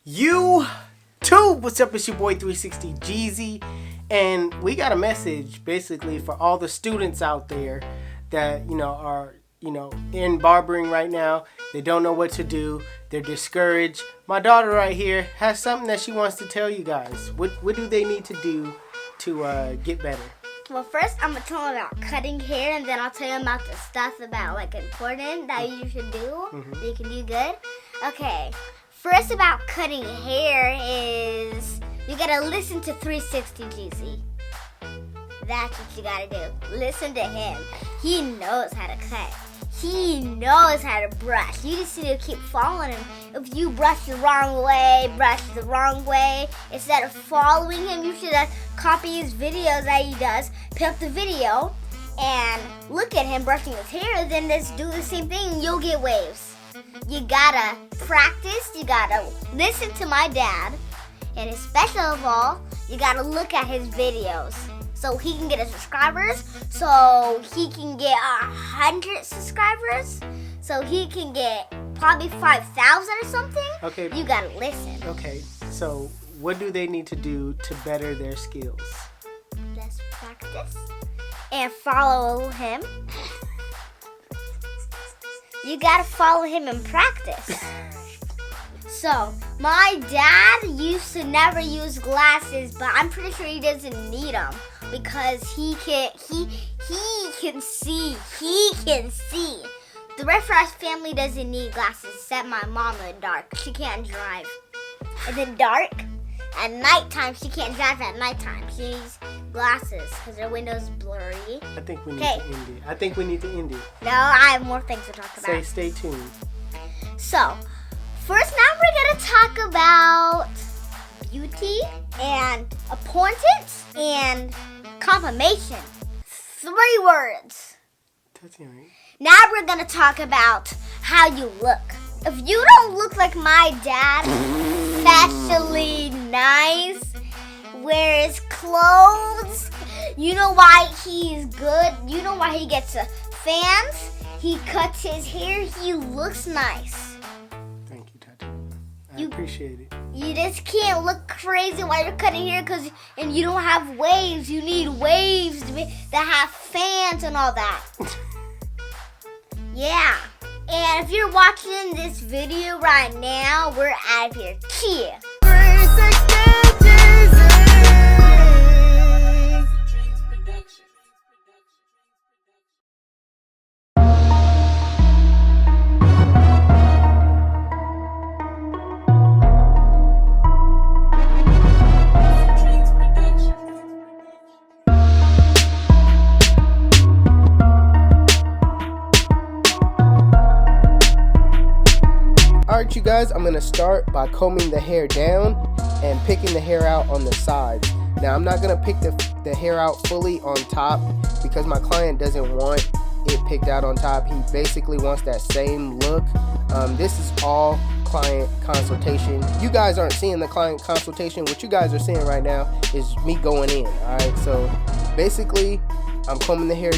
YouTube, what's up? It's your boy 360 Jeezy, and we got a message basically for all the students out there that are in barbering right now. They don't know what to do. They're discouraged. My daughter right here has something that she wants to tell you guys. What do they need to do to get better? Well, first I'm gonna tell them about cutting hair, and then I'll tell you about the stuff about important that you should do that you can do good. Okay, first about cutting hair is you gotta listen to 360 Jeezy. That's what you gotta do. Listen to him. He knows how to cut. He knows how to brush. You just need to keep following him. If you brush the wrong way, instead of following him, you should copy his videos that he does, pick up the video, and look at him brushing his hair, then just do the same thing and you'll get waves. You gotta practice, you gotta listen to my dad, and especially of all, you gotta look at his videos. So he can get his subscribers, so he can get 100 subscribers, so he can get probably 5,000 or something. Okay. You gotta listen. Okay, so what do they need to do to better their skills? Just practice and follow him. You gotta follow him and practice. So, my dad used to never use glasses, but I'm pretty sure he doesn't need them because he can see. He can see. The rest of our family doesn't need glasses except my mom in the dark. She can't drive. In the dark, at nighttime, she can't drive at nighttime. She needs glasses because her window's blurry. I think we need to end it. No, I have more things to talk about. Stay tuned. So, first now we're going to talk about beauty and importance and confirmation. 3 words. That's right. Now we're going to talk about how you look. If you don't look like my dad, especially nice, wears clothes, you know why he's good? You know why he gets fans? He cuts his hair, he looks nice. Thank you, Tati. I appreciate it. You just can't look crazy while you're cutting hair and you don't have waves. You need waves that have fans and all that. Yeah. And if you're watching this video right now, we're out of here. Cheers. Alright, you guys, I'm going to start by combing the hair down and picking the hair out on the sides. Now, I'm not going to pick the hair out fully on top because my client doesn't want it picked out on top. He basically wants that same look. This is all client consultation. You guys aren't seeing the client consultation. What you guys are seeing right now is me going in. Alright, so basically, I'm combing the hair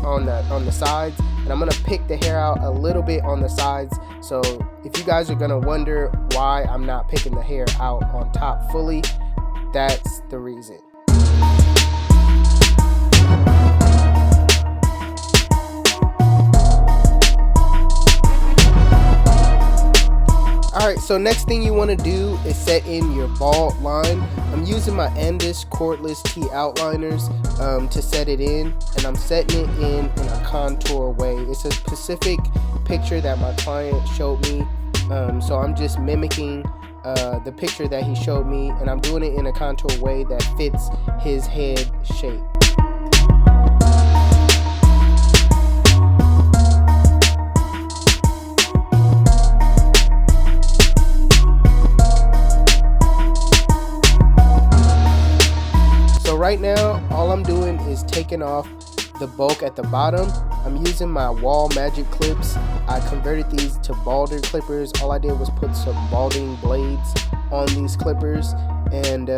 on the sides, and I'm gonna pick the hair out a little bit on the sides. So if you guys are gonna wonder why I'm not picking the hair out on top fully, that's the reason. Alright, so next thing you want to do is set in your bald line. I'm using my Andis cordless T outliners to set it in, and I'm setting it in a contour way. It's a specific picture that my client showed me, so I'm just mimicking the picture that he showed me, and I'm doing it in a contour way that fits his head shape. Right now, all I'm doing is taking off the bulk at the bottom. I'm using my wall magic clips. I converted these to balder clippers. All I did was put some balding blades on these clippers, and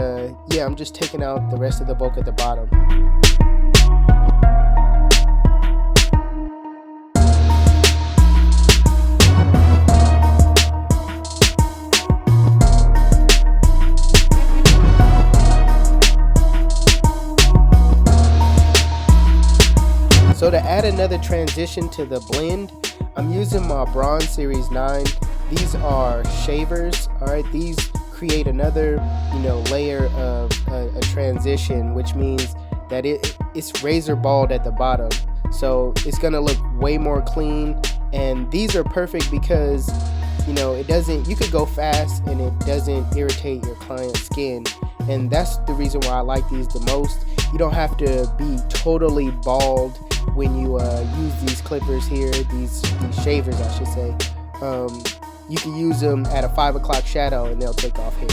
yeah, I'm just taking out the rest of the bulk at the bottom. So to add another transition to the blend, I'm using my Bronze Series 9. These are shavers, alright? These create another, layer of a transition, which means that it's razor bald at the bottom. So it's gonna look way more clean, and these are perfect because it doesn't, you could go fast and it doesn't irritate your client's skin, and that's the reason why I like these the most. You don't have to be totally bald when you use these clippers here, these shavers I should say. You can use them at a 5 o'clock shadow and they'll take off hair.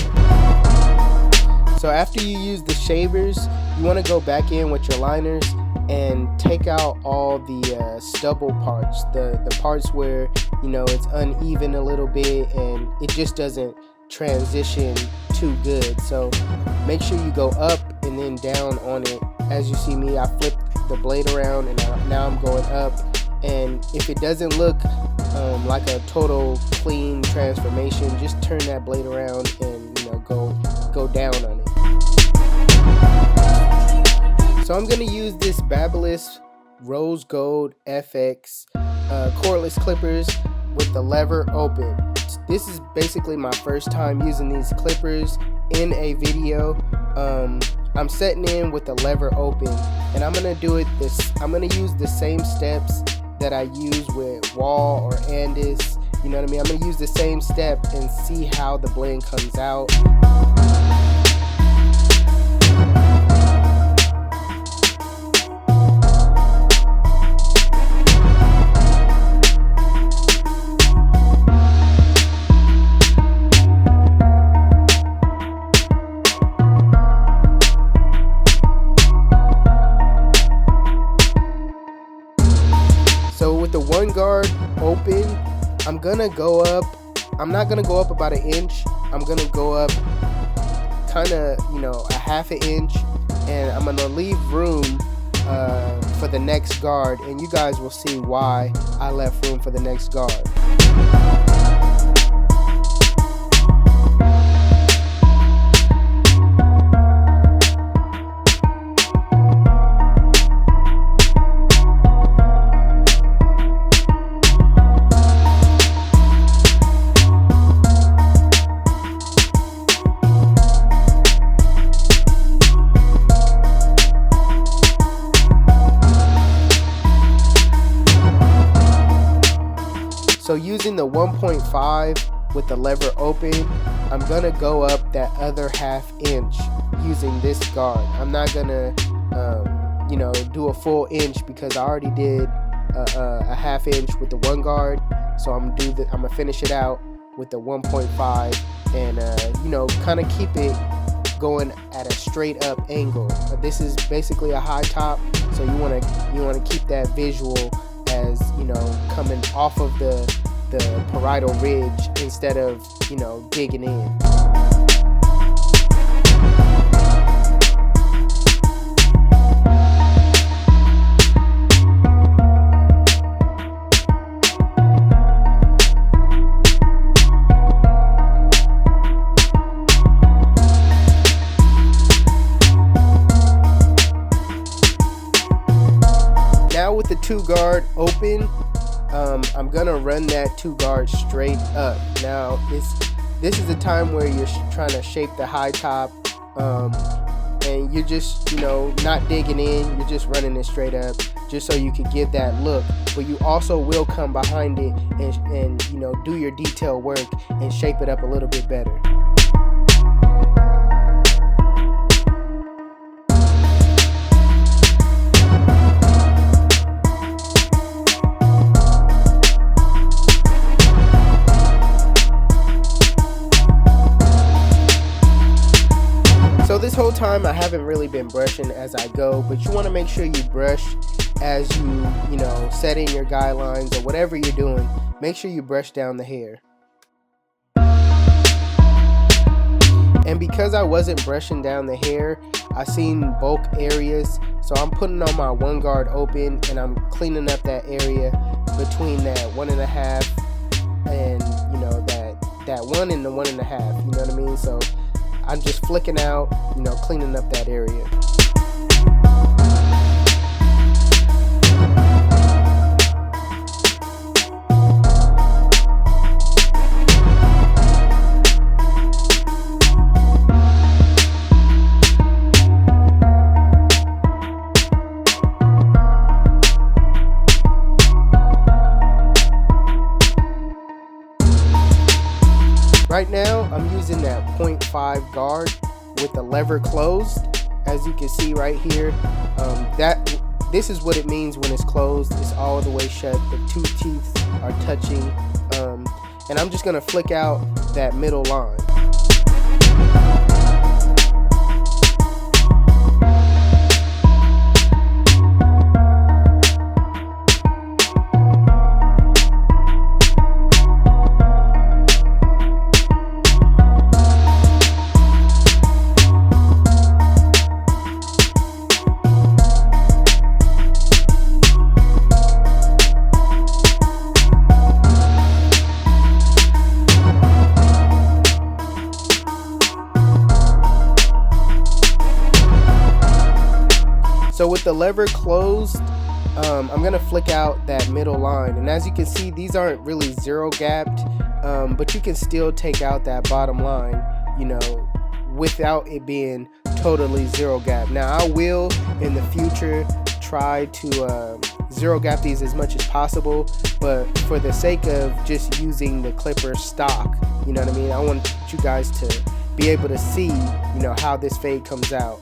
So after you use the shavers, you want to go back in with your liners and take out all the stubble parts, the parts where it's uneven a little bit and it just doesn't transition too good. So make sure you go up and then down on it. As you see me, I flipped the blade around and now I'm going up, and if it doesn't look like a total clean transformation, just turn that blade around and go down on it. So I'm going to use this Barber Rose Gold FX cordless clippers with the lever open. This is basically my first time using these clippers in a video. I'm setting in with the lever open, and I'm going to use the same steps that I use with Wall or Andis. You know what I mean? I'm going to use the same step and see how the blend comes out. So with the one guard open, I'm gonna go up. I'm not gonna go up about an inch. I'm gonna go up kind of, a half an inch, and I'm gonna leave room for the next guard, and you guys will see why I left room for the next guard. So using the 1.5 with the lever open, I'm gonna go up that other half inch using this guard. I'm not gonna, do a full inch because I already did a half inch with the one guard. So I'm gonna finish it out with the 1.5 and kind of keep it going at a straight up angle. This is basically a high top, so you wanna keep that visual as coming off of the parietal ridge instead of digging in. Now with the 2 guard open, I'm gonna run that 2 guard straight up. Now this is a time where you're trying to shape the high top, and you're just not digging in. You're just running it straight up, just so you can give that look. But you also will come behind it and do your detail work and shape it up a little bit better. So this whole time I haven't really been brushing as I go, but you want to make sure you brush as you set in your guidelines or whatever you're doing. Make sure you brush down the hair. And because I wasn't brushing down the hair, I seen bulk areas, so I'm putting on my 1 guard open and I'm cleaning up that area between that 1.5 and that 1 and the 1.5. You know what I mean? So I'm just flicking out, cleaning up that area. using that 0.5 guard with the lever closed. As you can see right here, this is what it means when it's closed. It's all the way shut. The two teeth are touching, and I'm just gonna flick out that middle line. So with the lever closed, I'm gonna flick out that middle line, and as you can see, these aren't really zero gapped, but you can still take out that bottom line, you know, without it being totally zero gap. Now I will in the future try to zero gap these as much as possible, but for the sake of just using the clipper stock, you know what I mean, I want you guys to be able to see, you know, how this fade comes out.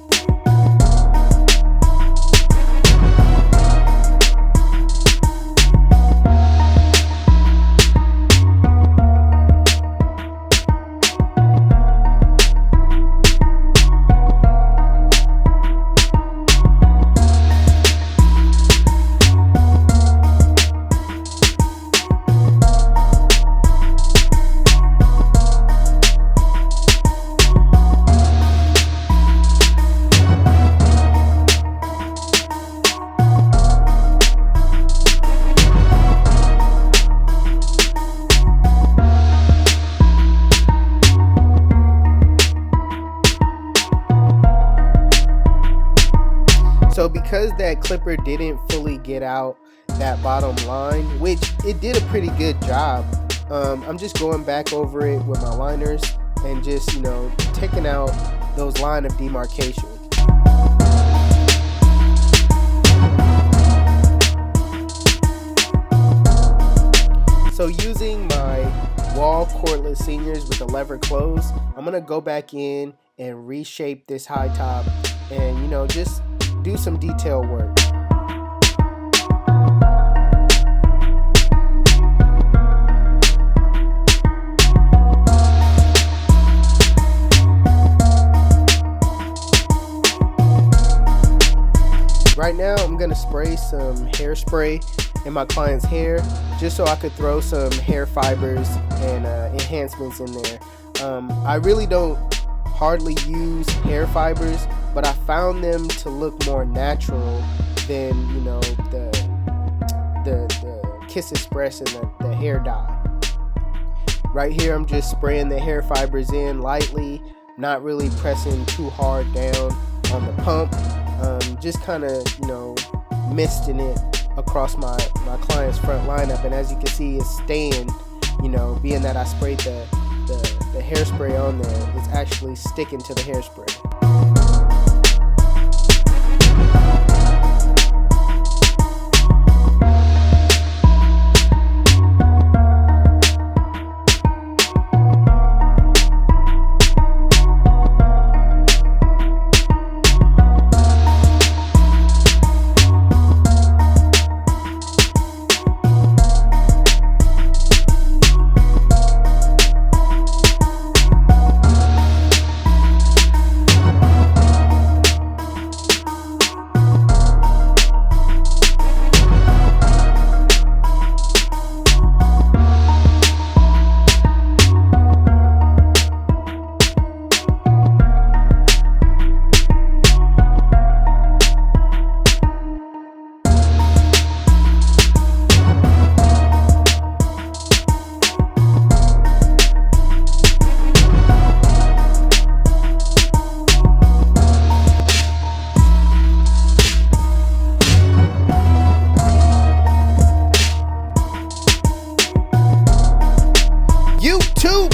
So because that clipper didn't fully get out that bottom line, which it did a pretty good job, I'm just going back over it with my liners and just, you know, taking out those line of demarcation. So using my wall cordless seniors with the lever closed, I'm gonna go back in and reshape this high top and, you know, just do some detail work. Right now I'm gonna spray some hairspray in my client's hair just so I could throw some hair fibers and enhancements in there. I really don't hardly use hair fibers, but I found them to look more natural than, you know, the Kiss Express and the hair dye. Right here I'm just spraying the hair fibers in lightly, not really pressing too hard down on the pump, just kind of, you know, misting it across my client's front lineup. And as you can see, it's staying, you know, being that I sprayed the hairspray on there, it's actually sticking to the hairspray.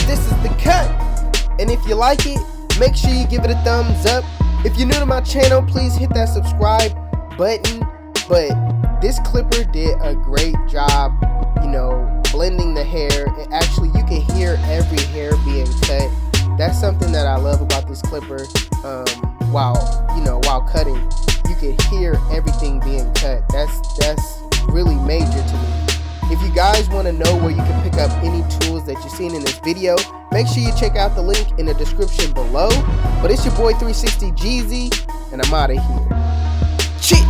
This is the cut, and if you like it, make sure you give it a thumbs up. If you're new to my channel, please hit that subscribe button. But this clipper did a great job, you know, blending the hair. And actually, you can hear every hair being cut that's something that I love about this clipper. While cutting, you can hear everything being cut. That's really major to me. If you guys want to know where you can pick up any tools that you're seeing in this video, make sure you check out the link in the description below. But it's your boy 360 Jeezy, and I'm out of here. Cheat!